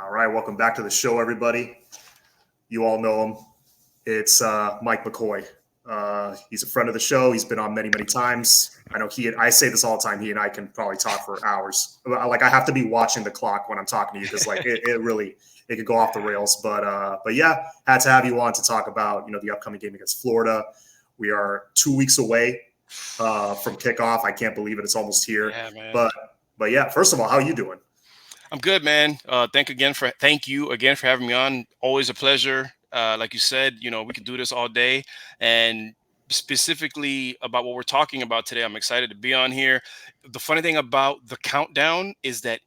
All right, welcome back to the show, everybody. You all know him. It's Mike McCoy. He's a friend of the show. He's been on many, many times. I know I say this all the time. He and I can probably talk for hours. Like I have to be watching the clock when I'm talking to you because like it could go off the rails. But yeah, had to have you on to talk about the upcoming game against Florida. We are 2 weeks away from kickoff. I can't believe it. It's almost here. Yeah, man. But yeah, first of all, how are you doing? I'm good, man. Thank you again for having me on. Always a pleasure. Like you said, we could do this all day. And specifically about what we're talking about today, I'm excited to be on here. The funny thing about the countdown is that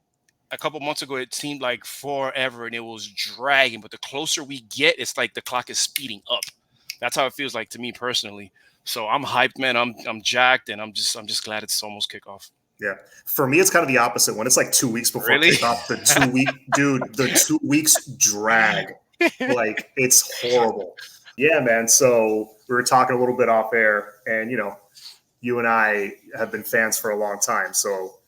a couple months ago, it seemed like forever and it was dragging. But the closer we get, it's like the clock is speeding up. That's how it feels like to me personally. So I'm hyped, man. I'm jacked, and I'm just glad it's almost kickoff. Yeah. For me, it's kind of the opposite. When it's like 2 weeks before Really? kickoff, the 2 weeks drag. Like, it's horrible. Yeah, man. So we were talking a little bit off air, and, you and I have been fans for a long time. So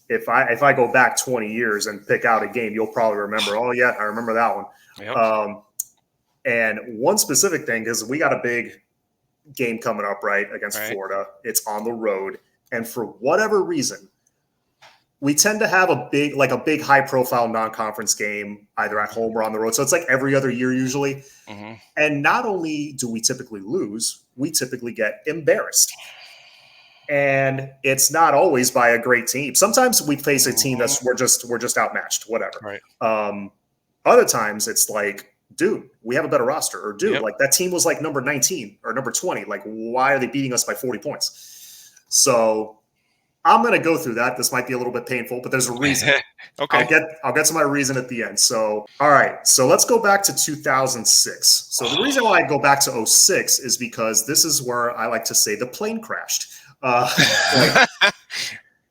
if I go back 20 years and pick out a game, you'll probably remember, oh, yeah, I remember that one. Yep. And one specific thing, because we got a big game coming up, right, against Florida. It's on the road. And for whatever reason, we tend to have a big high-profile non-conference game either at home or on the road. So it's like every other year usually. Mm-hmm. And not only do we typically lose, we typically get embarrassed. And it's not always by a great team. Sometimes we face a team that's we're just outmatched, whatever. Right. Other times it's like, dude, we have a better roster. Or dude, like that team was like number 19 or number 20. Like, why are they beating us by 40 points? So I'm going to go through that. This might be a little bit painful, but there's a reason. Okay. I'll get to my reason at the end. So, all right. So let's go back to 2006. So the reason why I go back to 06 is because this is where I like to say the plane crashed.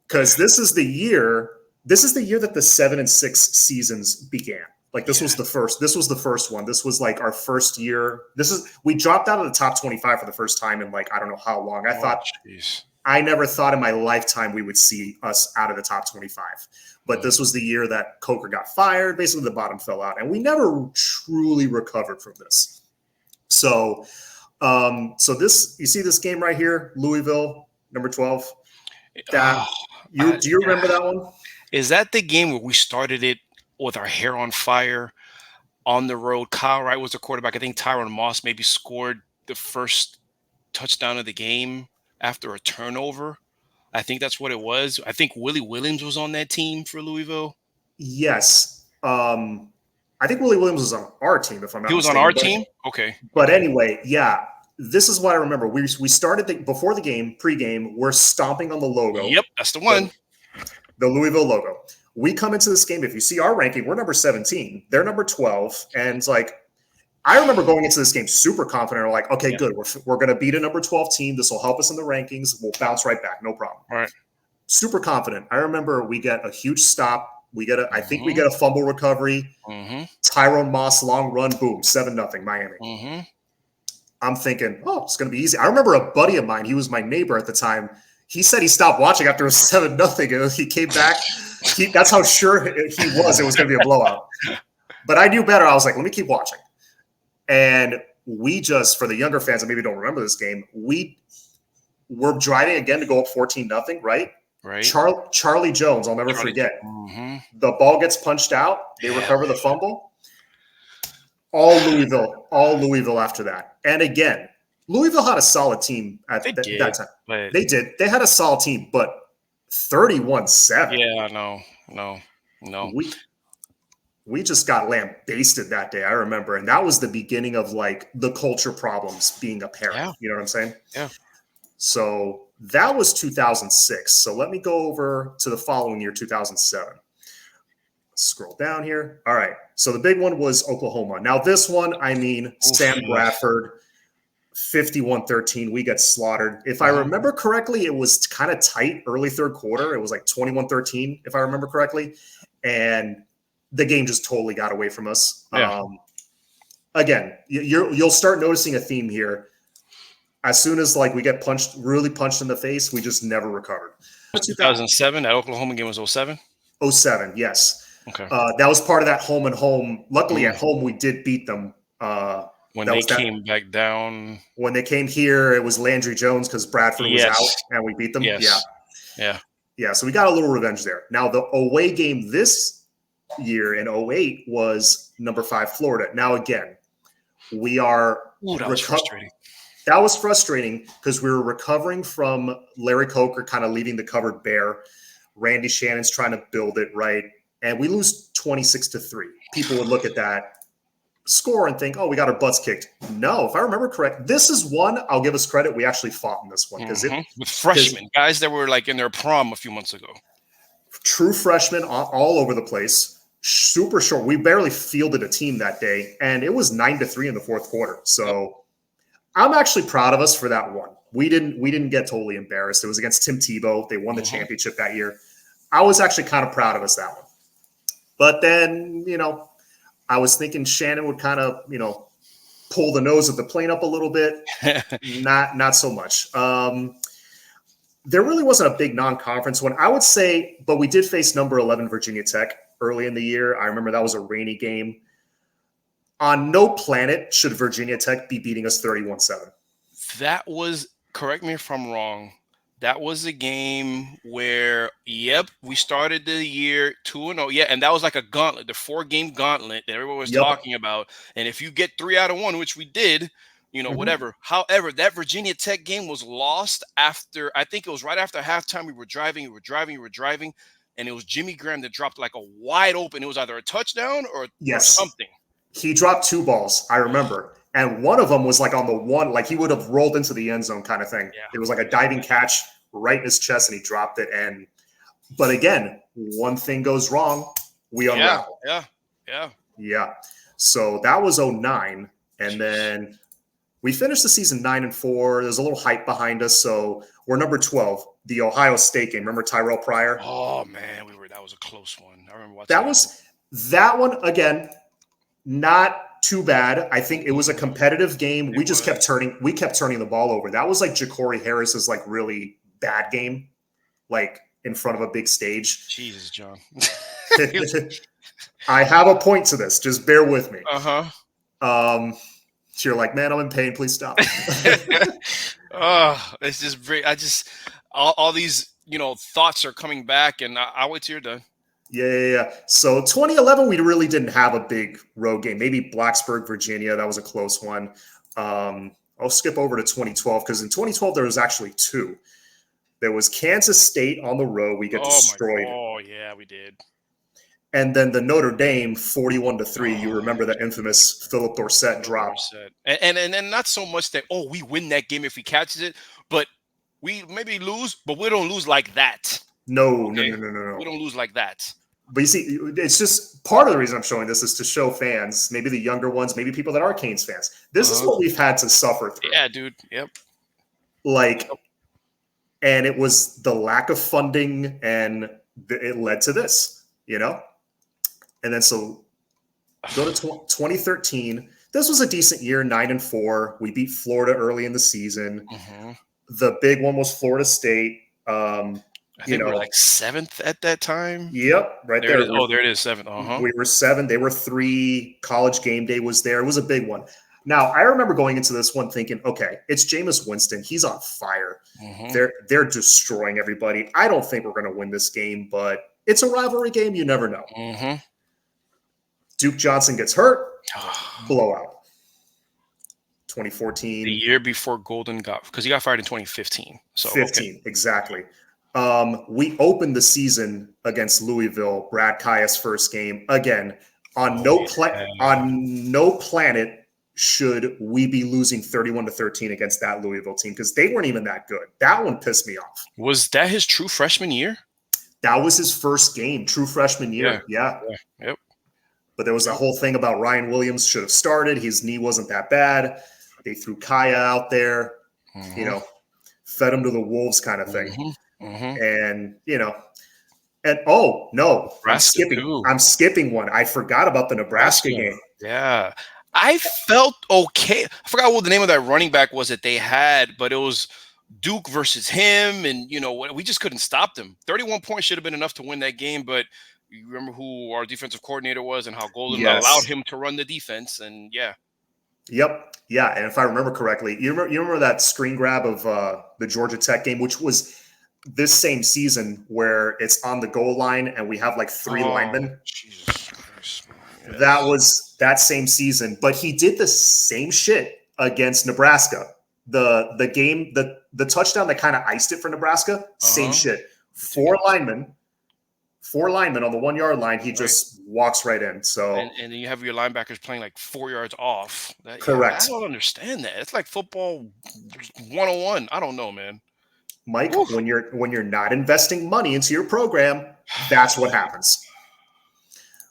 Because this is the year that the 7-6 seasons began. Like this was the first one. This was like our first year. We dropped out of the top 25 for the first time in like, I don't know how long. I never thought in my lifetime we would see us out of the top 25. But this was the year that Coker got fired. Basically, the bottom fell out. And we never truly recovered from this. So, you see this game right here, Louisville, number 12? Do you remember that one? Is that the game where we started it with our hair on fire on the road? Kyle Wright was the quarterback. I think Tyron Moss maybe scored the first touchdown of the game after a turnover. I think that's what it was. I think Willie Williams was on that team for Louisville. Yes. I think Willie Williams was on our team, if I'm not mistaken. He was on our team? Okay. But anyway, yeah, this is what I remember. We started before the game, pregame, we're stomping on the logo. Yep, that's the one. The Louisville logo. We come into this game. If you see our ranking, we're number 17. They're number 12. And it's like, I remember going into this game super confident. We're like, okay, good. We're going to beat a number 12 team. This will help us in the rankings. We'll bounce right back. No problem. All right. Super confident. I remember we get a huge stop. I think we get a fumble recovery. Tyrone Moss, long run, boom, 7-0 Miami. I'm thinking, oh, it's going to be easy. I remember a buddy of mine, he was my neighbor at the time. He said he stopped watching after it was 7-0. And he came back. That's how sure he was it was going to be a blowout. But I knew better. I was like, let me keep watching. And we just, for the younger fans that maybe don't remember this game, we're driving again to go up 14-0, right? Right. Charlie Jones, I'll never forget. The ball gets punched out. They recover the fumble. All Louisville after that. And again, Louisville had a solid team at that time. They did. They had a solid team, but 31-7. Yeah, no. We just got lambasted that day, I remember. And that was the beginning of like the culture problems being apparent. Yeah. You know what I'm saying? Yeah. So that was 2006. So let me go over to the following year, 2007. Let's scroll down here. All right. So the big one was Oklahoma. Now this one, Sam Bradford, 51-13. We get slaughtered. If I remember correctly, it was kind of tight early third quarter. It was like 21-13, if I remember correctly. And the game just totally got away from us. Yeah. Again, you'll start noticing a theme here. As soon as like we get really punched in the face, we just never recovered. 2007, that Oklahoma game was 07? 07, yes. Okay. That was part of that home and home. Luckily, Mm. at home we did beat them. When That they was that came back down. when they came here. It was Landry Jones because Bradford was out, Yes. and we beat them. Yeah, Yes. Yeah. yeah. So we got a little revenge there. Now the away game this year in '08 was number 5 Florida. Now again, we are Ooh, that was frustrating. That was frustrating because we were recovering from Larry Coker kind of leaving the cupboard bare. Randy Shannon's trying to build it right, and we lose 26-3. People would look at that score and think, "Oh, we got our butts kicked." No, if I remember correct, this is one I'll give us credit. We actually fought in this one because With freshmen, guys that were like in their prom a few months ago. true freshmen all over the place, super short. We barely fielded a team that day, and it was 9-3 in the fourth quarter. So I'm actually proud of us for that one. We didn't get totally embarrassed. It was against Tim Tebow. They won the championship that year. I was actually kind of proud of us that one. But then, I was thinking Shannon would kind of, pull the nose of the plane up a little bit. Not so much. There really wasn't a big non-conference one, I would say, but we did face number 11 Virginia Tech early in the year. I remember that was a rainy game. On no planet should Virginia Tech be beating us 31-7. That was, correct me if I'm wrong, that was a game where, we started the year 2-0. Yeah, and that was like a gauntlet, the 4-game gauntlet that everyone was talking about. And if you get 3 out of 1, which we did, whatever. However, that Virginia Tech game was lost after, I think it was right after halftime. We were driving, and it was Jimmy Graham that dropped like a wide open. It was either a touchdown or something. He dropped 2 balls, I remember. And one of them was like on the one, like he would have rolled into the end zone kind of thing. Yeah. It was like a diving catch right in his chest, and he dropped it. But again, one thing goes wrong, we unravel. Yeah. So that was 09. And then we finished the season 9-4. There's a little hype behind us. So we're number 12, the Ohio State game. Remember Tyrell Pryor? Oh, man, that was a close one. I remember watching that one again. Not too bad. I think it was a competitive game. We kept turning the ball over. That was like Ja'Cory Harris's like really bad game, like in front of a big stage. Jesus, John. I have a point to this. Just bear with me. So you're like, man, I'm in pain. Please stop. It's just great. All these, thoughts are coming back, and I'll wait till you're done. Yeah. So 2011, we really didn't have a big road game. Maybe Blacksburg, Virginia. That was a close one. I'll skip over to 2012 because in 2012, there was actually 2. There was Kansas State on the road. We get destroyed. Oh, yeah, we did. And then the Notre Dame 41-3. You remember the infamous Philip Dorsett drop. And not so much that, we win that game if we catches it, but we maybe lose, but we don't lose like that. No. We don't lose like that. But you see, it's just part of the reason I'm showing this is to show fans, maybe the younger ones, maybe people that are Canes fans. This is what we've had to suffer through. Yeah, dude. Yep. And it was the lack of funding, and it led to this, And then so go to 2013. This was a decent year, 9-4. We beat Florida early in the season. The big one was Florida State. I think we were like 7th at that time. Yep, right there. There it is, 7th. We were 7. They were 3. College game day was there. It was a big one. Now, I remember going into this one thinking, okay, it's Jameis Winston. He's on fire. They're destroying everybody. I don't think we're going to win this game, but it's a rivalry game. You never know. Duke Johnson gets hurt. Blowout. 2014. The year before Golden because he got fired in 2015. So 15, exactly. We opened the season against Louisville, Brad Kaya's first game. Again, on no planet should we be losing 31-13 against that Louisville team because they weren't even that good. That one pissed me off. Was that his true freshman year? That was his first game, true freshman year. Yeah. Yep. But there was a whole thing about Ryan Williams should have started. His knee wasn't that bad. They threw Kaya out there, fed him to the wolves kind of thing. And, I'm skipping one. I forgot about the Nebraska game. Yeah. I felt okay. I forgot what the name of that running back was that they had, but it was Duke versus him. And, we just couldn't stop them. 31 points should have been enough to win that game, but You remember who our defensive coordinator was and how Golden allowed Yes. him to run the defense. And yeah. Yep. Yeah. And if I remember correctly, you remember that screen grab of the Georgia Tech game, which was this same season where it's on the goal line and we have like 3 linemen. Jesus Christ. Yes. That was that same season. But he did the same shit against Nebraska. The game, the touchdown that kind of iced it for Nebraska, same shit. 4 linemen on the 1 yard line. He just walks right in. So and then you have your linebackers playing like 4 yards off. Correct. I don't understand that. It's like football 101. I don't know, man. Mike, when you're not investing money into your program, that's what happens.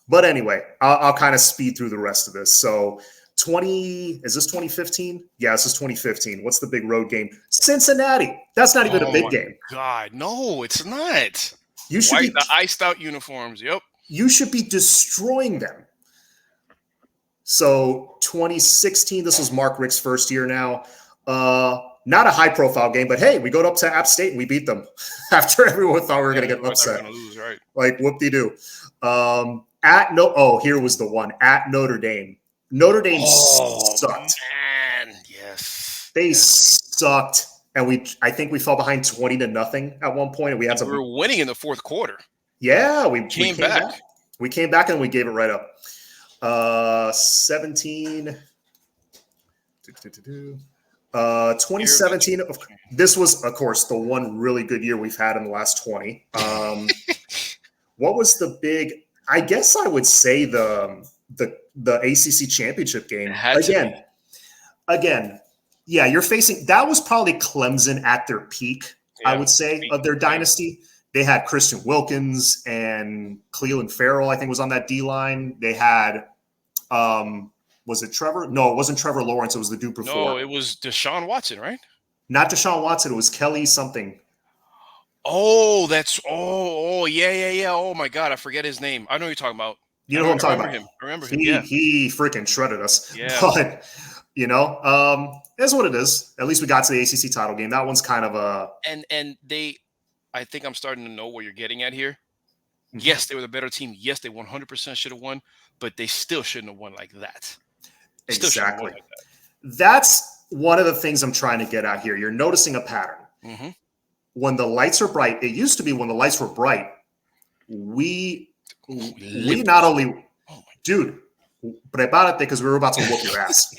But anyway, I'll kind of speed through the rest of this. So is this 2015? Yeah, this is 2015. What's the big road game? Cincinnati. That's not even a big game. God, no, it's not. You should be the iced out uniforms. Yep. You should be destroying them. So 2016, this was Mark Richt's first year now. Not a high profile game, but hey, we go up to App State and we beat them after everyone thought we were going to get upset. Lose, right? Like whoop-de-doo. Here was the one at Notre Dame. Notre Dame sucked. Man, yes. They sucked. And I think we fell behind 20-0 at one point. And we were winning in the fourth quarter. Yeah, we came back. We came back and we gave it right up. 2017. This was, of course, the one really good year we've had in the last 20. What was the big? I guess I would say the ACC championship game again. Yeah, you're facing. That was probably Clemson at their peak. I would say of their dynasty. They had Christian Wilkins and Cleveland Farrell, I think, was on that D line. They had, was it Trevor? No, it wasn't Trevor Lawrence. It was the dude before. No, it was Deshaun Watson, right? Not Deshaun Watson. It was Kelly something. Oh, yeah. Oh my God, I forget his name. I know who you're talking about. You know who I'm talking about. I remember him. Yeah. He freaking shredded us. Yeah. But that's what it is. At least we got to the ACC title game. That one's kind of a I think I'm starting to know what you're getting at here. Mm-hmm. Yes, they were the better team. Yes, they 100% should have won, but they still shouldn't have won like that. Exactly. That's one of the things I'm trying to get at here. You're noticing a pattern. Mm-hmm. When the lights are bright, it used to be when the lights were bright, we not only, dude, prepárate because we were about to whoop your ass.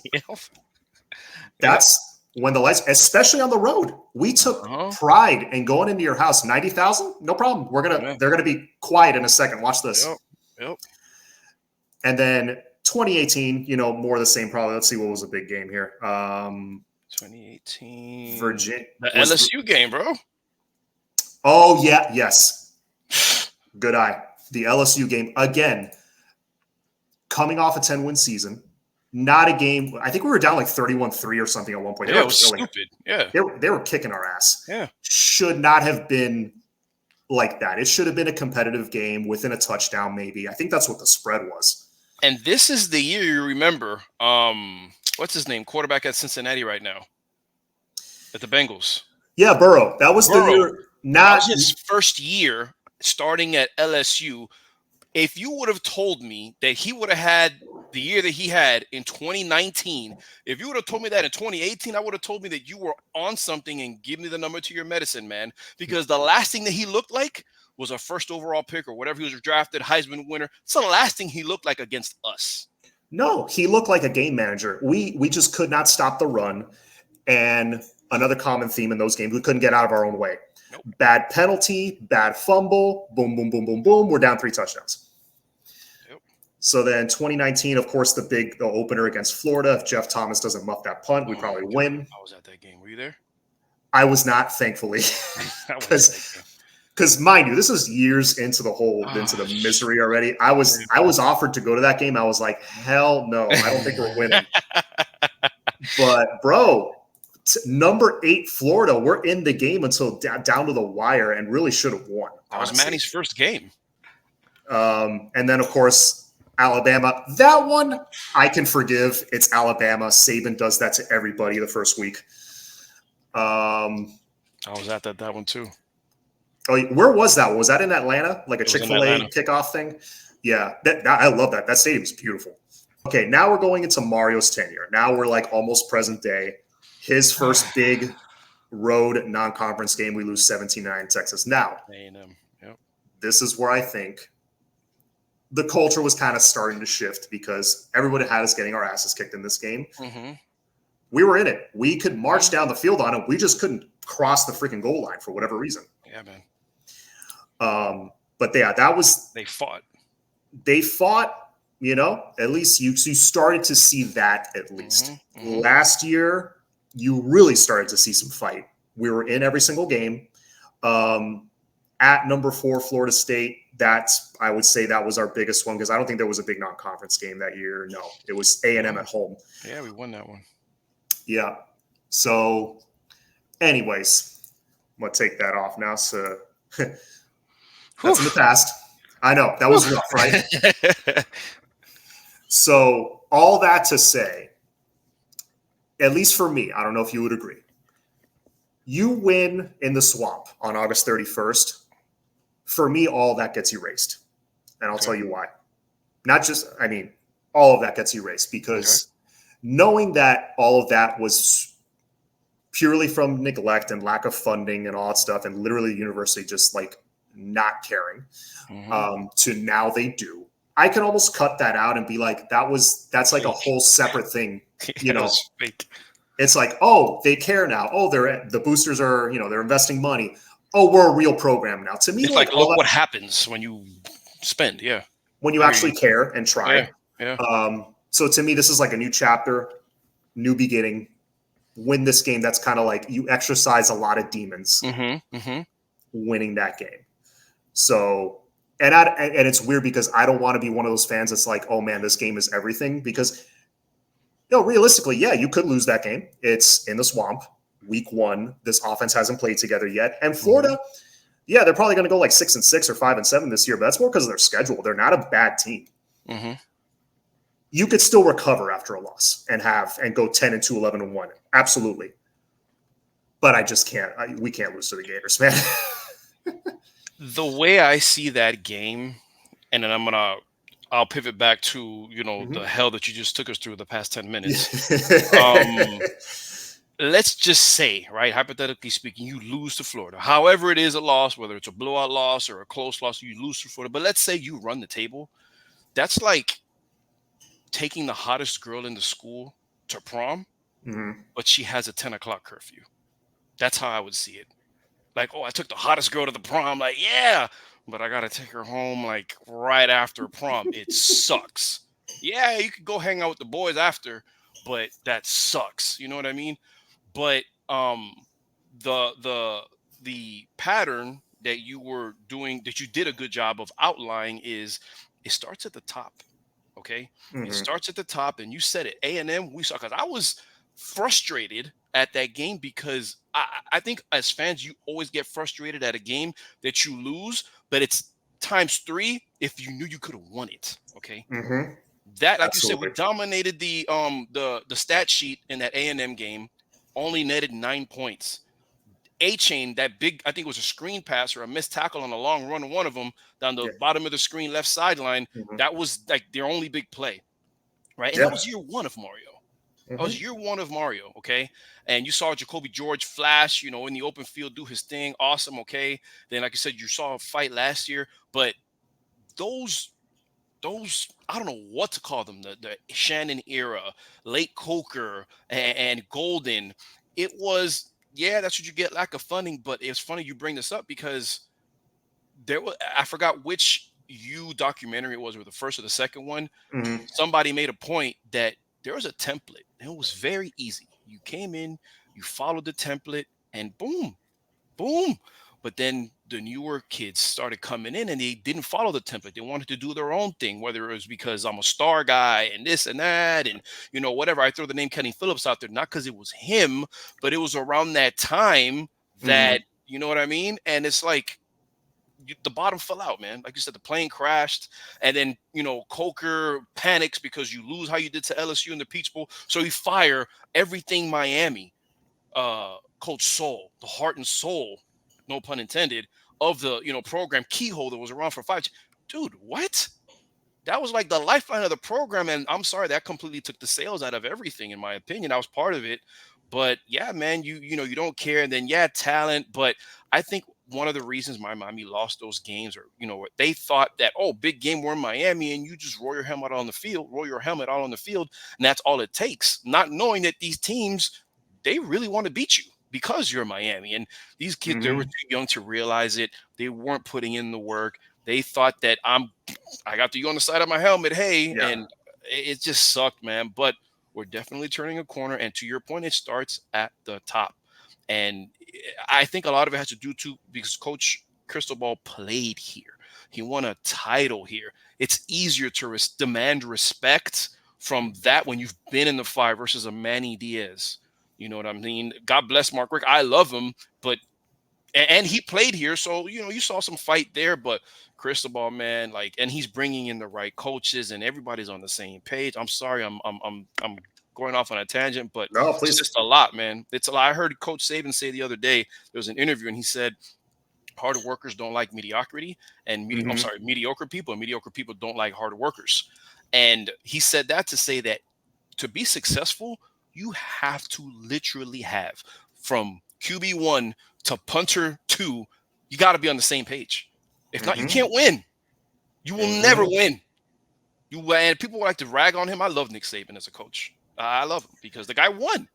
That's when the lights, especially on the road, we took pride in going into your house. 90,000, no problem. They're gonna be quiet in a second. Watch this. Yep. And then 2018, more of the same. Probably. Let's see what was a big game here. 2018, Virginia, the LSU game, bro. Oh yeah, yes. Good eye. The LSU game again. Coming off a 10-win season. Not a game. I think we were down like 31-3 or something at one point. Yeah, it was stupid. Yeah. They were kicking our ass. Yeah. Should not have been like that. It should have been a competitive game within a touchdown, maybe. I think that's what the spread was. And this is the year you remember. What's his name? Quarterback at Cincinnati right now. At the Bengals. Yeah, Burrow. That was the year. That was his first year starting at LSU. If you would have told me that he would have had the year that he had in 2019, if you would have told me that in 2018, I would have told me that you were on something and give me the number to your medicine, man. Because the last thing that he looked like was a first overall pick or whatever he was drafted, Heisman winner. It's the last thing he looked like against us. No, he looked like a game manager. We just could not stop the run. And another common theme in those games, we couldn't get out of our own way. Nope. Bad penalty, bad fumble, boom, boom, boom, boom, boom. We're down 3 touchdowns. Yep. So then 2019, of course, the opener against Florida. If Jeff Thomas doesn't muff that punt, we probably win. I was at that game. Were you there? I was not, thankfully. Because mind you, this is years into the misery already. I was offered to go to that game. I was like, hell no, I don't think we're winning. But bro, number 8 Florida, we're in the game until down to the wire and really should have won. That was Manny's first game. And then of course Alabama. That one I can forgive. It's Alabama. Saban does that to everybody the first week. I was at that one too. Oh, where was that? Was that in Atlanta? Like a It was in Chick-fil-A Atlanta. kickoff thing? Yeah, I love that. That stadium's beautiful. Okay, now we're going into Mario's tenure. Now we're like almost present day. His first big road non-conference game, we lose 17-9 Texas. Now, A&M. Yep. this is where I think the culture was kind of starting to shift because everybody had us getting our asses kicked in this game. Mm-hmm. We were in it. We could march down the field on it. We just couldn't cross the freaking goal line for whatever reason. Yeah, man. But yeah, that was They fought. At least you started to see that at least. Mm-hmm. Last year, you really started to see some fight. We were in every single game. At number 4, Florida State, I would say that was our biggest one because I don't think there was a big non-conference game that year. No, it was A&M at home. Yeah, we won that one. Yeah. So, anyways, I'm going to take that off now. So, that's in the past. I know. That was rough, right? So, all that to say, at least for me, I don't know if you would agree. You win in the Swamp on August 31st. For me, all that gets erased. And I'll tell you why. All of that gets erased because knowing that all of that was purely from neglect and lack of funding and all that stuff, and literally the university just like not caring, to now they do. I can almost cut that out and be like, that's like a whole separate thing. That's fake. It's like, oh, they care now. Oh, the boosters are, they're investing money. Oh, we're a real program now. To me, it's like look what happens when you spend. Yeah. When you actually care and try. Yeah. So to me, this is like a new chapter, new beginning. Win this game. That's kind of like you exercise a lot of demons winning that game. So, and it's weird because I don't want to be one of those fans that's like, oh man, this game is everything. Because, realistically, yeah, you could lose that game. It's in the Swamp, week 1. This offense hasn't played together yet. And Florida, yeah, they're probably going to go like 6-6 or 5-7 this year, but that's more because of their schedule. They're not a bad team. You could still recover after a loss and go 10-2, 11-1. Absolutely. But I just can't. We can't lose to the Gators, man. The way I see that game, and then I'll pivot back to, the hell that you just took us through the past 10 minutes. Let's just say, right, hypothetically speaking, you lose to Florida. However it is a loss, whether it's a blowout loss or a close loss, you lose to Florida. But let's say you run the table. That's like taking the hottest girl in the school to prom, but she has a 10 o'clock curfew. That's how I would see it. Like, oh, I took the hottest girl to the prom. Like, yeah, but I got to take her home like right after prom. It sucks. Yeah, you could go hang out with the boys after, but that sucks. You know what I mean? But the pattern that you were doing, that you did a good job of outlining, is it starts at the top. Okay, it starts at the top, and you said it. A&M, we saw, because I was frustrated at that game because I think as fans, you always get frustrated at a game that you lose, but it's times 3 if you knew you could have won it. Okay, that, like you said, we dominated the stat sheet in that A&M game. Only netted 9 points. A-Chain, that big, I think it was a screen pass or a missed tackle on a long run, one of them down the bottom of the screen left sideline. That was like their only big play, right? And that was year 1 of Mario. That was year 1 of Mario, okay? And you saw Jacoby George flash, in the open field, do his thing. Awesome, okay? Then, like I said, you saw a fight last year. But those I don't know what to call them, the Shannon era, late Coker and Golden. It was, that's what you get, lack of funding. But it's funny you bring this up because I forgot which documentary it was, or the first or the second one. Somebody made a point that there was a template, and it was very easy. You came in, you followed the template, and boom, boom. But then the newer kids started coming in and they didn't follow the template. They wanted to do their own thing, whether it was because I'm a star guy and this and that, and whatever. I throw the name Kenny Phillips out there, not because it was him, but it was around that time that, you know what I mean? And it's like, the bottom fell out, man. Like you said, the plane crashed, and then Coker panics because you lose how you did to LSU in the Peach Bowl, so he fire everything Miami. Coach Soul, the heart and soul, no pun intended, of the program, Keyhole, that was around for 5. Dude, what? That was like the lifeline of the program, and I'm sorry, that completely took the sales out of everything, in my opinion. I was part of it, but yeah, man, you don't care. And then yeah, talent, but I think one of the reasons my Miami lost those games, or they thought that, oh, big game, we're in Miami, and you just roll your helmet out on the field, and that's all it takes. Not knowing that these teams, they really want to beat you because you're Miami, and these kids, they were Mhm. too young to realize it. They weren't putting in the work. They thought that I got the U on the side of my helmet. Hey, Yeah. and it just sucked, man. But we're definitely turning a corner. And to your point, it starts at the top. And I think a lot of it has to do too because Coach Cristobal played here. He won a title here. It's easier to demand respect from that when you've been in the fire versus a Manny Diaz. You know what I mean? God bless Mark Rick. I love him, but and he played here, so you saw some fight there. But Cristobal, man, like, and he's bringing in the right coaches, and everybody's on the same page. I'm sorry, I'm going off on a tangent, but No, it's please. just a lot, man. It's a lot. I heard Coach Saban say the other day, there was an interview, and he said hard workers don't like mediocrity, and I'm Mhm. sorry, mediocre people, and mediocre people don't like hard workers. And he said that to say that to be successful, you have to literally have from QB1 to punter 2, you got to be on the same page. If not, you Mhm. can't win. You will never Mhm. win. And people like to rag on him. I love Nick Saban as a coach. I love him because the guy won.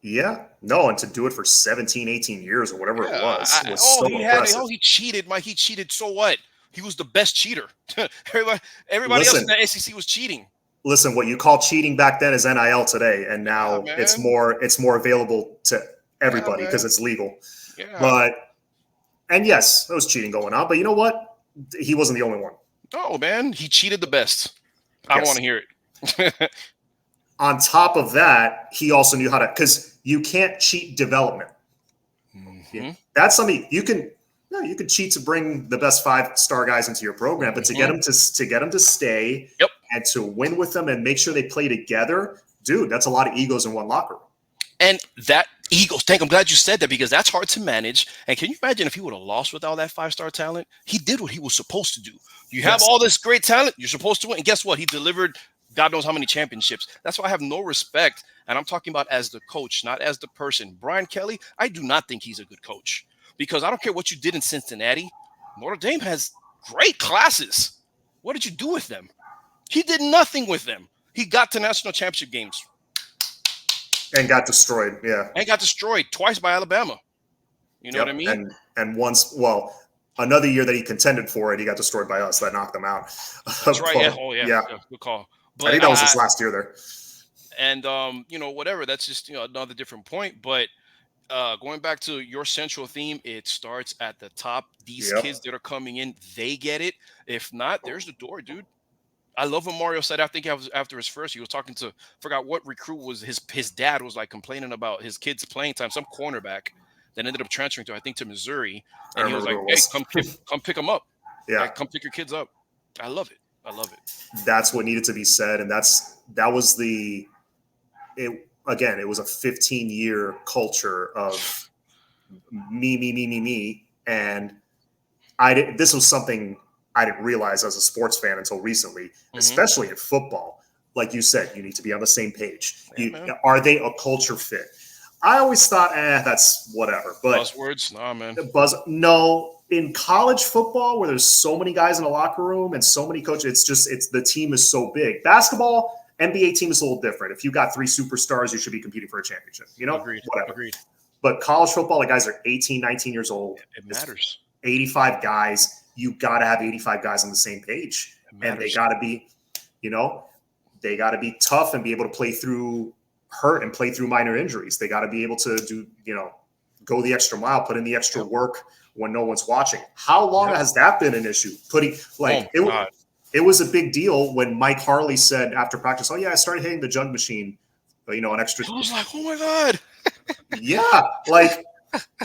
Yeah. No, and to do it for 17, 18 years or whatever it Yeah. was so impressive. He cheated. Mike, he cheated. So what? He was the best cheater. everybody, everybody else in Listen, the SEC was cheating. listen, what you call cheating back then is NIL today, and Yeah, now man. it's more available to Yeah, everybody because man. it's legal. Yeah. But and yes, there was cheating going on, but you know what? He wasn't the only one. Oh, man. He cheated the best. I don't want to Yes. hear it. On top of that, he also knew how to because you can't cheat development. Yeah, hmm that's something you can. No, you could cheat to bring the best 5-star guys into your program, but to get hmm them to get them to stay Yep. and to win with them and make sure they play together, dude, that's a lot of egos in one locker room. And that Eagles tank, I'm glad you said that because that's hard to manage. And can you imagine if he would have lost with all that 5-star talent? He did what he was supposed to do. You have Yes. all this great talent, you're supposed to win. And guess what? He delivered God knows how many championships. That's why I have no respect. And I'm talking about as the coach, not as the person. Brian Kelly, I do not think he's a good coach because I don't care what you did in Cincinnati. Notre Dame has great classes. What did you do with them? He did nothing with them. He got to national championship games And got destroyed. Yeah. and got destroyed twice by Alabama. You know what I Yep. mean? And once, well, another year that he contended for it, he got destroyed by us. That knocked them out. That's right. Yeah. But, Oh yeah. yeah. Yeah. Good call. I But think that was his last year there. and whatever. That's just another different point. But going back to your central theme, it starts at the top. These Yep. kids that are coming in, they get it. If not, there's the door, dude. I love what Mario said. I think after his first, he was talking to forgot what recruit was his dad was like complaining about his kids playing time. Some cornerback that ended up transferring to I think to Missouri, I and he was remember like, who it "Hey, was. come pick them up. Yeah. Like, come pick your kids up." I love it. I love it. That's what needed to be said. And that was it was a 15-year culture of me. And this was something I didn't realize as a sports fan until recently, hmm especially in football. Like you said, you need to be on the same page. Yeah, man. Are they a culture fit? I always thought, that's whatever. But Buzzwords, nah, man. no, in college football, where there's so many guys in a locker room and so many coaches, it's the team is so big. Basketball, NBA team is a little different. If you got 3 superstars, you should be competing for a championship. Agreed. Whatever. Agreed. But college football, the guys are 18, 19 years old. It It's matters. 85 guys. You got to have 85 guys on the same page. It And they matters. got to be, you know, they got to be tough and be able to play through hurt and play through minor injuries. They got to be able to go the extra mile, put in the extra Yep. work when no one's watching. How long Yep. has that been an issue? Oh God. It was a big deal when Mike Harley said after practice, "Oh yeah, I started hitting the jug machine, an extra." I was like, oh my God. Yeah, like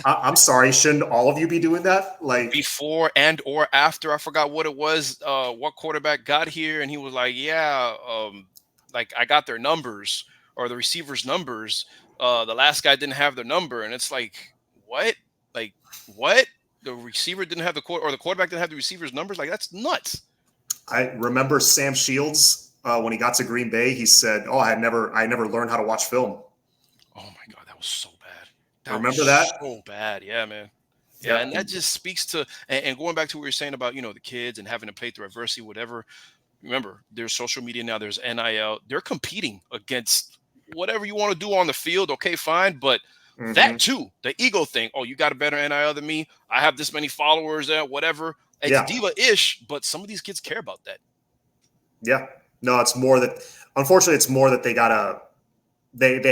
I'm sorry, shouldn't all of you be doing that? Like, Before and or after, I forgot what it was. What quarterback got here, and he was like, yeah, like I got their numbers or the receivers' numbers. The last guy didn't have their number, and it's like, what? Like, what? the receiver didn't have or the quarterback didn't have the receiver's numbers. Like, that's nuts. I remember Sam Shields when he got to Green Bay. He said, "Oh, I never learned how to watch film." Oh my God, that was so bad. That Remember that? was so bad. Yeah, man. Yeah, Yeah. and that just speaks to and going back to what you're saying about the kids and having to play through adversity, whatever. Remember, there's social media now. There's NIL. They're competing against whatever you want to do on the field. Okay, fine, but that Hmm. too, the ego thing. Oh, you got a better NIL than me. I have this many followers. Whatever. It's Yeah. diva-ish, but some of these kids care about that. Yeah. No, it's more that unfortunately it's more that they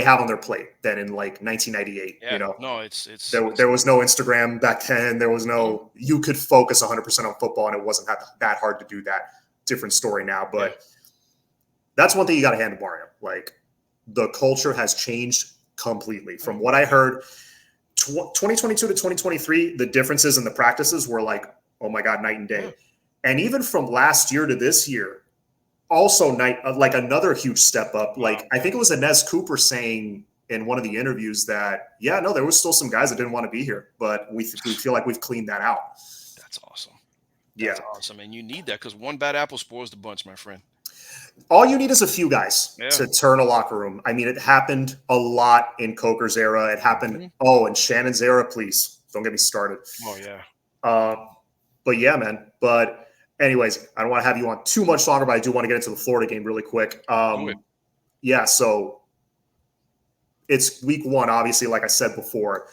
have on their plate than in like 1998. Yeah. No, it's There was no Instagram back then. There was Mhm. no, you could focus 100% on football and it wasn't that hard to do that. Different story now, Yeah. but that's one thing you got to hand to Mario. Like the culture has changed completely from what I heard. 2022 to 2023, the differences in the practices were like, oh my God, night and day. Yeah. And even from last year to this year, also like another huge step up. Wow. Like I think it was Inez Cooper saying in one of the interviews that, yeah, no, there was still some guys that didn't want to be here, but we feel like we've cleaned that out. That's awesome. Yeah. That's awesome. And you need that because one bad apple spoils the bunch, my friend. All you need is a few guys Yeah. to turn a locker room. I mean, it happened a lot in Coker's era. It happened. Mhm. Oh, in Shannon's era, please don't get me started. Oh yeah. But yeah, man. But anyways, I don't want to have you on too much longer, but I do want to get into the Florida game really quick. Do it. Yeah, so it's week one, obviously, like I said before.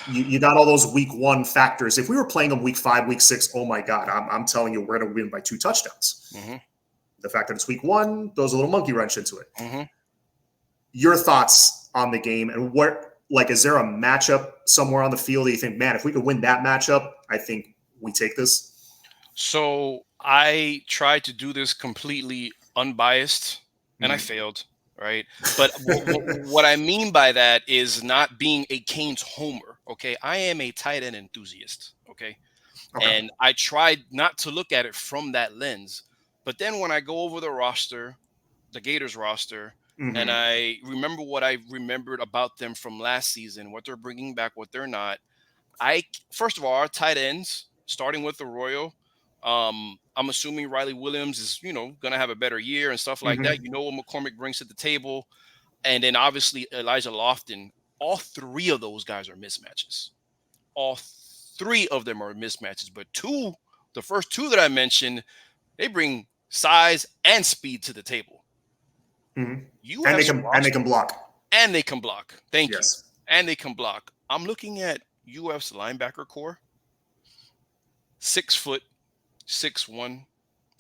You got all those week one factors. If we were playing them week 5, week 6, oh my God, I'm telling you, we're going to win by 2 touchdowns. Mm-hmm. The fact that it's week one throws a little monkey wrench into it. Mm-hmm. Your thoughts on the game and is there a matchup somewhere on the field that you think, man, if we could win that matchup, I think we take this? So I tried to do this completely unbiased and I failed. Right. But what I mean by that is not being a Canes homer. Okay. I am a tight end enthusiast. Okay. And I tried not to look at it from that lens. But then when I go over the roster, the Gators roster, and I remember what I remembered about them from last season, what they're bringing back, what they're not. First of all, our tight ends, starting with Arroyo, I'm assuming Riley Williams is, going to have a better year and stuff like that. You know what McCormick brings to the table. And then obviously Elijah Lofton. All three of those guys are mismatches. All three of them are mismatches. But the first two that I mentioned, they bring size and speed to the table. You and have they can block. And they can block. Thank you. Yes. And they can block. I'm looking at UF's linebacker core. 6 foot, 6'1",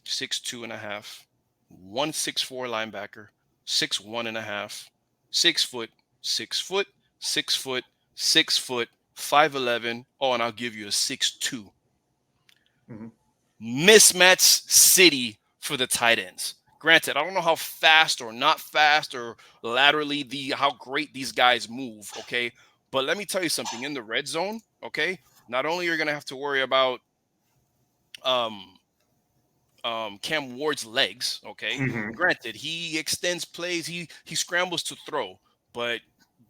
6'2" and a half. 164 linebacker, 6'1" and a half. 6 foot, 6 foot, 6 foot, 6 foot, 5'11". Oh, and I'll give you a 6'2". Mismatch city for the tight ends. Granted, I don't know how fast or not fast or laterally how great these guys move, okay? But let me tell you something. In the red zone, okay, not only are you going to have to worry about Cam Ward's legs, okay? Granted, he extends plays, he scrambles to throw, but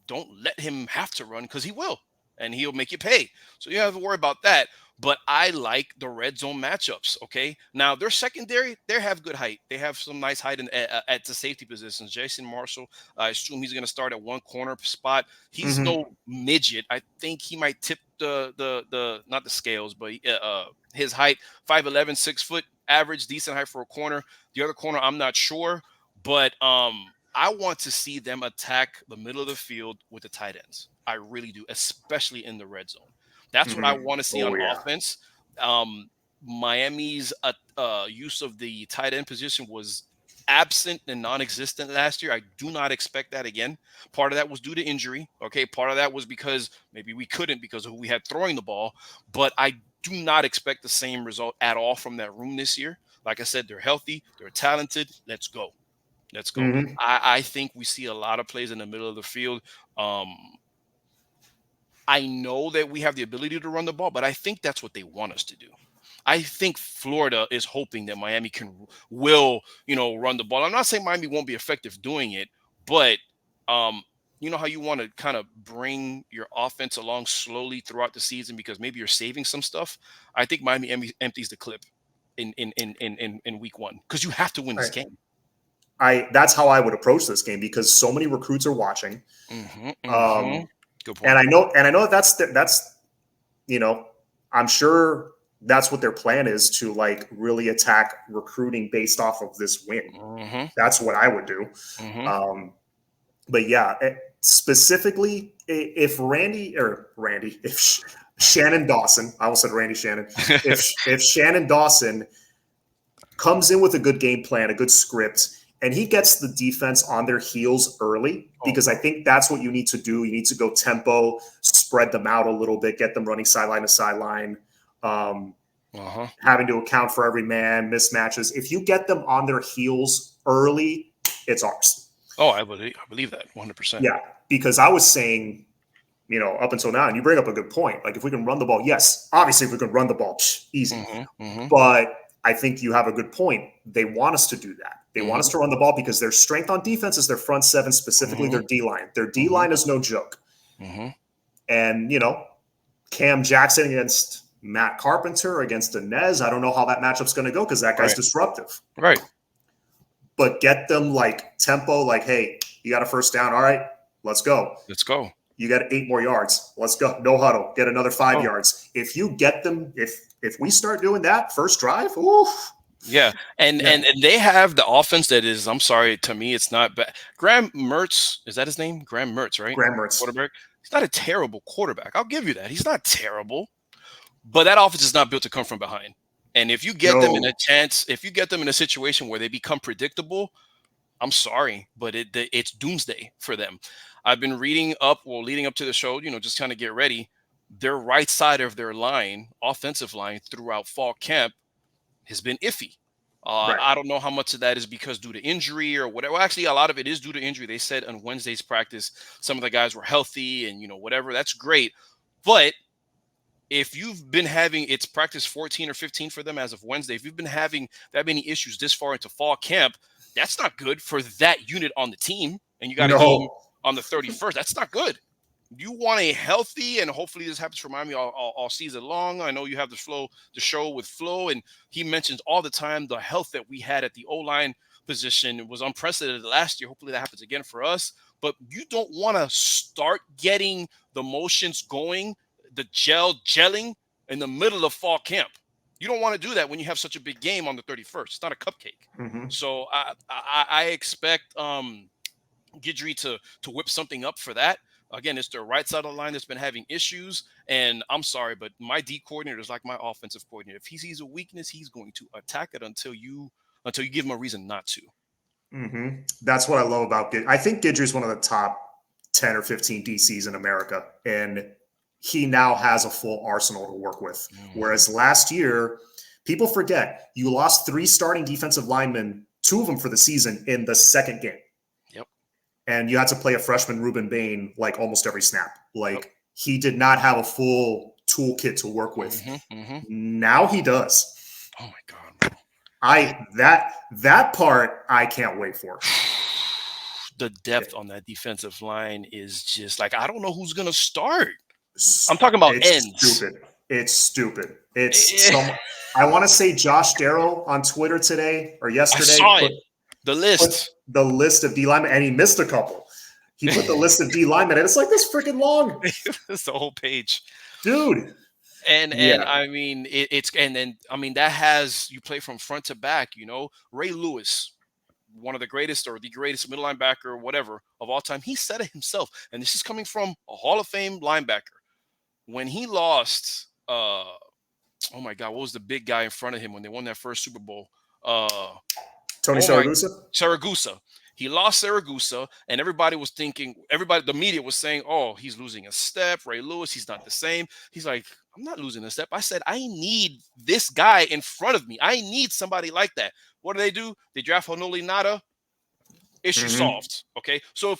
don't let him have to run because he will, and he'll make you pay. So you don't have to worry about that. But I like the red zone matchups. Okay, now their secondary, they have good height. They have some nice height at the safety positions. Jason Marshall, I assume he's going to start at one corner spot. He's no midget. I think he might tip the not the scales, but his height 5'11", 6 foot, average, decent height for a corner. The other corner, I'm not sure, but I want to see them attack the middle of the field with the tight ends. I really do, especially in the red zone. That's what I want to see on offense. Miami's use of the tight end position was absent and non-existent last year. I do not expect that again. Part of that was due to injury. Okay, part of that was because maybe we couldn't because of who we had throwing the ball. But I do not expect the same result at all from that room this year. Like I said, they're healthy, they're talented. Let's go. Let's go. I think we see a lot of plays in the middle of the field. I know that we have the ability to run the ball, but I think that's what they want us to do. I think Florida is hoping that Miami will run the ball. I'm not saying Miami won't be effective doing it, but you know how you want to kind of bring your offense along slowly throughout the season because maybe you're saving some stuff. I think Miami empties the clip in week one because you have to win this game. That's how I would approach this game because so many recruits are watching. Good point. And I know that's I'm sure that's what their plan is, to like really attack recruiting based off of this win. That's what I would do. But yeah, specifically if Shannon Dawson, I almost said Randy Shannon, if Shannon Dawson comes in with a good game plan, a good script, and he gets the defense on their heels early, because I think that's what you need to do. You need to go tempo, spread them out a little bit, get them running sideline to sideline, having to account for every man, mismatches. If you get them on their heels early, it's ours. Oh, I believe that 100%. Yeah, because I was saying, up until now, and you bring up a good point. Like if we can run the ball, yes, obviously if we can run the ball, easy. But I think you have a good point. They want us to do that. They want us to run the ball because their strength on defense is their front seven, specifically their D-line. Their D-line is no joke. And, Cam Jackson against Matt Carpenter, against Inez, I don't know how that matchup's going to go because that guy's disruptive. Right. But get them like tempo, like, hey, you got a first down. All right, let's go. Let's go. You got 8 more yards. Let's go. No huddle. Get another 5 yards. If you get them, if we start doing that first drive, oof. Yeah. And they have the offense that is, I'm sorry, to me, it's not bad. Graham Mertz, is that his name? Graham Mertz, right? Graham Mertz. Quarterback. He's not a terrible quarterback. I'll give you that. He's not terrible. But that offense is not built to come from behind. And if you get them in a chance, if you get them in a situation where they become predictable, I'm sorry, but it's doomsday for them. I've been leading up to the show, just kind of get ready. Their right side of their line, offensive line, throughout fall camp has been iffy. I don't know how much of that is because due to injury or whatever. Well, actually, a lot of it is due to injury. They said on Wednesday's practice, some of the guys were healthy and, whatever. That's great. But if you've been having, it's practice 14 or 15 for them as of Wednesday, if you've been having that many issues this far into fall camp, that's not good for that unit on the team. And you got a game on the 31st. That's not good. You want a healthy, and hopefully this happens for Miami all season long. I know you have the show with Flo, and he mentions all the time the health that we had at the O-line position was unprecedented last year. Hopefully that happens again for us. But you don't want to start getting the motions going, the gelling in the middle of fall camp. You don't want to do that when you have such a big game on the 31st. It's not a cupcake. So I expect Guidry to whip something up for that. Again, it's the right side of the line that's been having issues. And I'm sorry, but my D coordinator is like my offensive coordinator. If he sees a weakness, he's going to attack it until you give him a reason not to. That's what I love about Guidry. I think Guidry is one of the top 10 or 15 DCs in America. And he now has a full arsenal to work with. Whereas last year, people forget, you lost 3 starting defensive linemen, 2 of them for the season in the second game. And you had to play a freshman, Ruben Bain, like almost every snap. Like he did not have a full toolkit to work with. Now he does. Oh my God, bro. That part I can't wait for. The depth on that defensive line is just like, I don't know who's gonna start. I'm talking about ends. It's stupid. I want to say Josh Darrow on Twitter today or yesterday. I saw it. The list of D linemen, and he missed a couple. He put the list of D linemen, and it's like this freaking long. It's the whole page, dude. And I mean that has you play from front to back. Ray Lewis, one of the greatest or the greatest middle linebacker or whatever of all time. He said it himself, and this is coming from a Hall of Fame linebacker. When he lost, oh my God, what was the big guy in front of him when they won that first Super Bowl? Tony Saragusa? Saragusa. He lost Saragusa, and the media was saying, oh, he's losing a step. Ray Lewis, he's not the same. He's like, I'm not losing a step. I said, I need this guy in front of me. I need somebody like that. What do? They draft Honoli Nada. Issue solved. Okay. So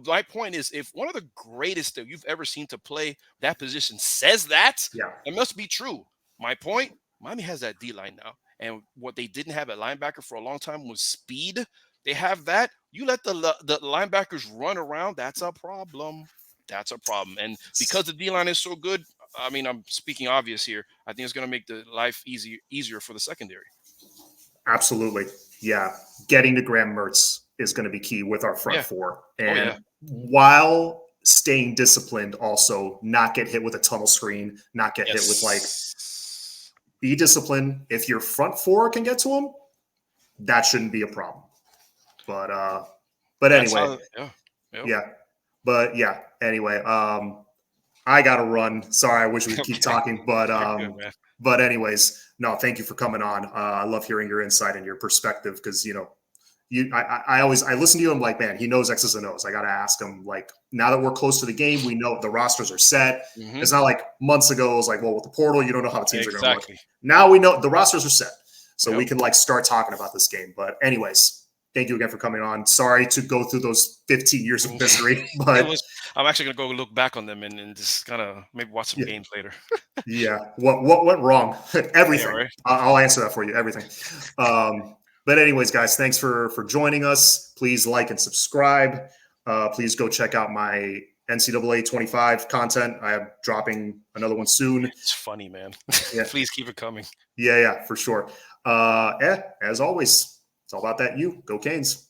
my point is, if one of the greatest that you've ever seen to play that position says that, it must be true. My point, Miami has that D line now. And what they didn't have at linebacker for a long time was speed. They have that. You let the linebackers run around. That's a problem. That's a problem. And because the D line is so good, I mean, I'm speaking obvious here. I think it's going to make the life easier for the secondary. Absolutely. Yeah. Getting to Graham Mertz is going to be key with our front Yeah. four. Oh And yeah. while staying disciplined, also not get hit with a tunnel screen, not get hit with like, Yes. be disciplined. If your front four can get to him, that shouldn't be a problem. But That's anyway, how. Yeah. Yep. yeah. But yeah, anyway, I gotta run. Sorry, I wish we could keep Okay. talking, You're good, man. but anyways, no, thank you for coming on. I love hearing your insight and your perspective because I listen to you. I'm like, man, he knows X's and O's. I gotta ask him. Like, now that we're close to the game, we know the rosters are set. Hmm. It's not like months ago. It was like, well, with the portal, you don't know how the teams are gonna look. Exactly. Now we know the rosters are set, so we Yep. can like start talking about this game. But anyways. Thank you again for coming on. Sorry to go through those 15 years of misery, It but was. I'm actually gonna go look back on them and just kind of maybe watch some yeah, games later. yeah. What went wrong? Yeah. Everything. Right. I'll answer that for you. Everything. But anyways, guys, thanks for joining us. Please like and subscribe. Please go check out my NCAA 25 content. I am dropping another one soon. It's funny, man. Yeah, Please keep it coming. yeah, for sure. As always, it's all about that. You go Canes.